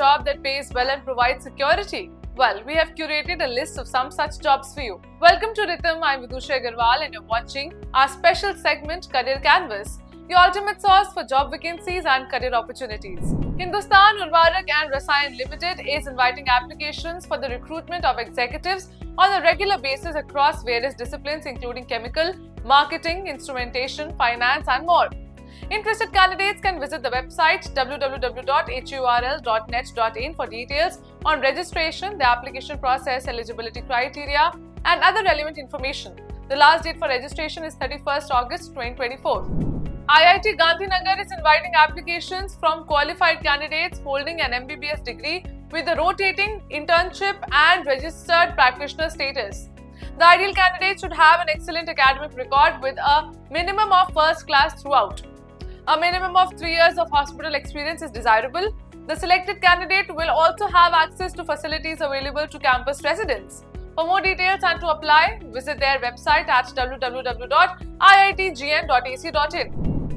job that pays well and provides security? Well, we have curated a list of some such jobs for you. Welcome to Rhythm. I'm Vidusha Agarwal and you're watching our special segment Career Canvas, your ultimate source for job vacancies and career opportunities. Hindustan Urvarak and Rasayan Limited is inviting applications for the recruitment of executives on a regular basis across various disciplines including chemical, marketing, instrumentation, finance and more. Interested candidates can visit the website www.hurl.net.in for details on registration, the application process, eligibility criteria and other relevant information. The last date for registration is 31st August 2024. IIT Gandhinagar is inviting applications from qualified candidates holding an MBBS degree with a rotating internship and registered practitioner status. The ideal candidate should have an excellent academic record with a minimum of first class throughout. A minimum of 3 years of hospital experience is desirable. The selected candidate will also have access to facilities available to campus residents. For more details and to apply, visit their website at www.iitgn.ac.in.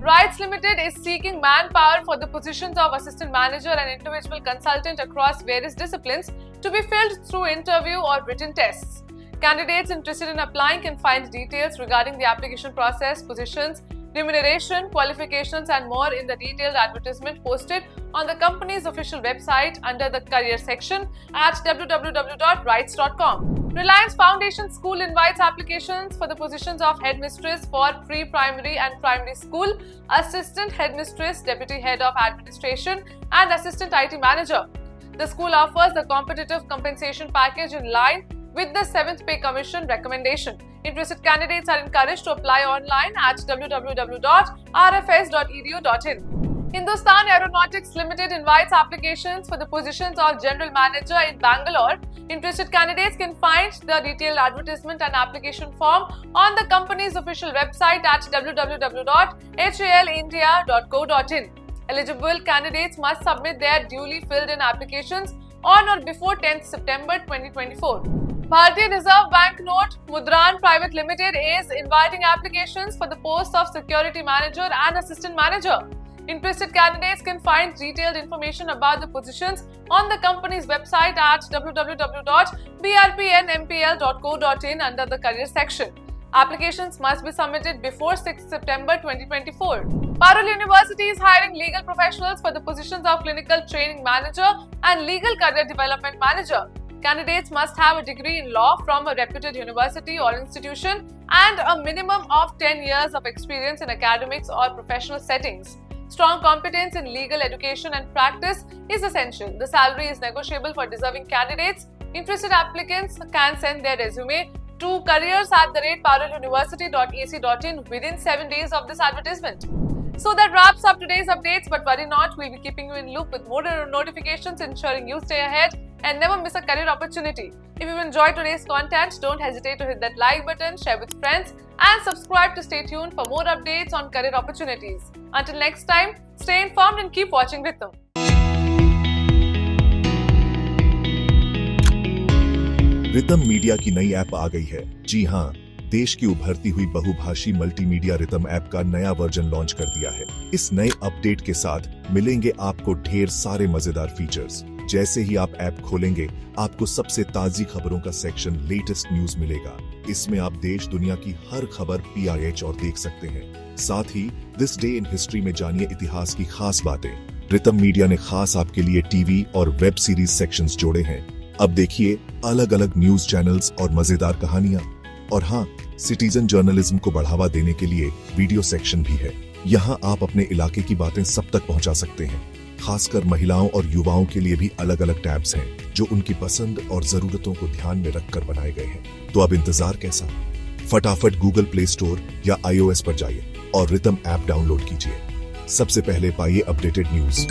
RITES Limited is seeking manpower for the positions of assistant manager and individual consultant across various disciplines to be filled through interview or written tests. Candidates interested in applying can find details regarding the application process, positions, remuneration, qualifications and more in the detailed advertisement posted on the company's official website under the career section at www.rites.com. Reliance Foundation School invites applications for the positions of headmistress for pre-primary and primary school, assistant headmistress, deputy head of administration and assistant IT manager. The school offers the competitive compensation package in line with the 7th Pay Commission recommendation. Interested candidates are encouraged to apply online at www.rfs.edu.in. Hindustan Aeronautics Limited invites applications for the positions of General Manager in Bangalore. Interested candidates can find the detailed advertisement and application form on the company's official website at www.halindia.co.in. Eligible candidates must submit their duly filled-in applications on or before 10th September 2024. Bharatiya Reserve Bank Note Mudran Private Limited is inviting applications for the posts of Security Manager and Assistant Manager. Interested candidates can find detailed information about the positions on the company's website at www.brpnmpl.co.in under the career section. Applications must be submitted before 6th September 2024. Parul University is hiring legal professionals for the positions of Clinical Training Manager and Legal Career Development Manager. Candidates must have a degree in law from a reputed university or institution and a minimum of 10 years of experience in academics or professional settings. Strong competence in legal education and practice is essential. The salary is negotiable for deserving candidates. Interested applicants can send their resume to careers@paruluniversity.ac.in within 7 days of this advertisement. So that wraps up today's updates, but worry not, we'll be keeping you in loop with more notifications ensuring you stay ahead and never miss a career opportunity. If you enjoyed today's content, don't hesitate to hit that like button, share with friends and subscribe to stay tuned for more updates on career opportunities. Until next time, stay informed and keep watching Rhythm. Ritam media की नई app आ गई है। जी हाँ, देश की उभरती हुई बहुभाषी मल्टीमीडिया रितम ऐप का नया वर्जन लॉन्च कर दिया है। इस नए अपडेट के साथ मिलेंगे आपको ढेर सारे मजेदार फीचर्स। जैसे ही आप ऐप खोलेंगे, आपको सबसे ताजी खबरों का सेक्शन लेटेस्ट न्यूज मिलेगा। इसमें आप देश दुनिया की हर खबर PIH और देख सकते हैं। साथ ही दिस डे इन हिस्ट्री में जानिए इतिहास की खास बातें। रितम मीडिया ने खास आपके लिए टीवी और वेब सीरीज सेक्शंस जोड़े हैं। अब देखिए अलग अलग न्यूज चैनल्स और मजेदार कहानियां। और हाँ, सिटीजन जर्नलिज्म को बढ़ावा देने के लिए वीडियो सेक्शन भी है। यहाँ आप अपने इलाके की बातें सब तक पहुँचा सकते हैं। खासकर महिलाओं और युवाओं के लिए भी अलग अलग टैब्स हैं, जो उनकी पसंद और जरूरतों को ध्यान में रखकर बनाए गए हैं। तो अब इंतजार कैसा? फटाफट गूगल प्ले स्टोर या iOS पर जाइए और रितम ऐप डाउनलोड कीजिए। सबसे पहले पाइए अपडेटेड न्यूज।